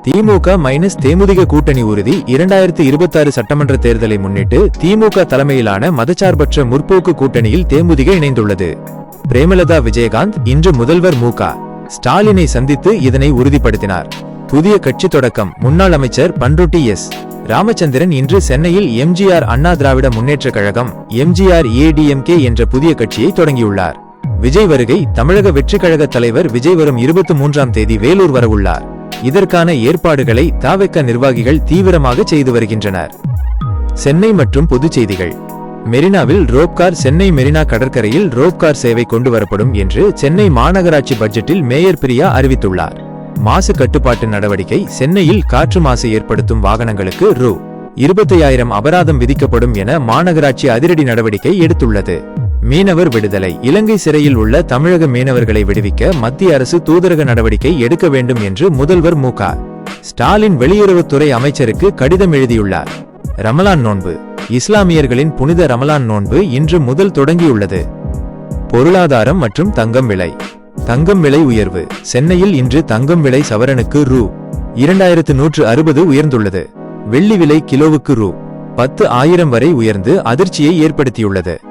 திமுக minus தேமுதிக கூட்டணி உறுதி. 2026 சட்டமன்ற தேர்தலை முன்னிட்டு திமுக தலைமையிலான மதச்சார்பற்ற முற்போக்கு கூட்டணியில் தேமுதிக இணைந்துள்ளது. பிரேமலதா விஜயகாந்த் இன்று முதல்வர் மு.க. ஸ்டாலினை சந்தித்து இதனை உறுதிப்படுத்தினார். புதிய கட்சி தொடக்கம். முன்னாள் அமைச்சர் பண்ருட்டி எஸ். ராமச்சந்திரன் இன்று சென்னையில் எம்ஜிஆர் அண்ணா திராவிட முன்னேற்றக் கழகம் MGR-ADMK என்ற புதிய கட்சியை தொடங்கியுள்ளார். விஜய் வருகை. தமிழக வெற்றிக் கழக தலைவர் விஜய் வரும் 23ஆம் தேதி வேலூர் வரவுள்ளார். இதற்கான ஏற்பாடுகளை தவிக நிர்வாகிகள் தீவிரமாக செய்து வருகின்றனர். சென்னை மற்றும் பொதுச் செய்திகள். மெரினாவில் ரோப்கார். சென்னை மெரினா கடற்கரையில் ரோப்கார் சேவை கொண்டு வரப்படும் என்று சென்னை மாநகராட்சி பட்ஜெட்டில் மேயர் பிரியா அறிவித்துள்ளார். மாசு கட்டுப்பாட்டு நடவடிக்கை. சென்னையில் காற்று மாசு ஏற்படுத்தும் வாகனங்களுக்கு ரூ.25,000 அபராதம் விதிக்கப்படும் என மாநகராட்சி அதிரடி நடவடிக்கை எடுத்துள்ளது. மீனவர் விடுதலை. இலங்கை சிறையில் உள்ள தமிழக மீனவர்களை விடுவிக்க மத்திய அரசு தூதரக நடவடிக்கை எடுக்க வேண்டும் என்று முதல்வர் மு.க. ஸ்டாலின் வெளியுறவுத்துறை அமைச்சருக்கு கடிதம் எழுதியுள்ளார். ரமலான் நோன்பு. இஸ்லாமியர்களின் புனித ரமலான் நோன்பு இன்று முதல் தொடங்கியுள்ளது. பொருளாதாரம் மற்றும் தங்கம் விலை. தங்கம் விலை உயர்வு. சென்னையில் இன்று தங்கம் விலை சவரனுக்கு ரூ.2160 உயர்ந்துள்ளது. வெள்ளி விலை கிலோவுக்கு ரூ.10,000 வரை உயர்ந்து அதிர்ச்சியை ஏற்படுத்தியுள்ளது.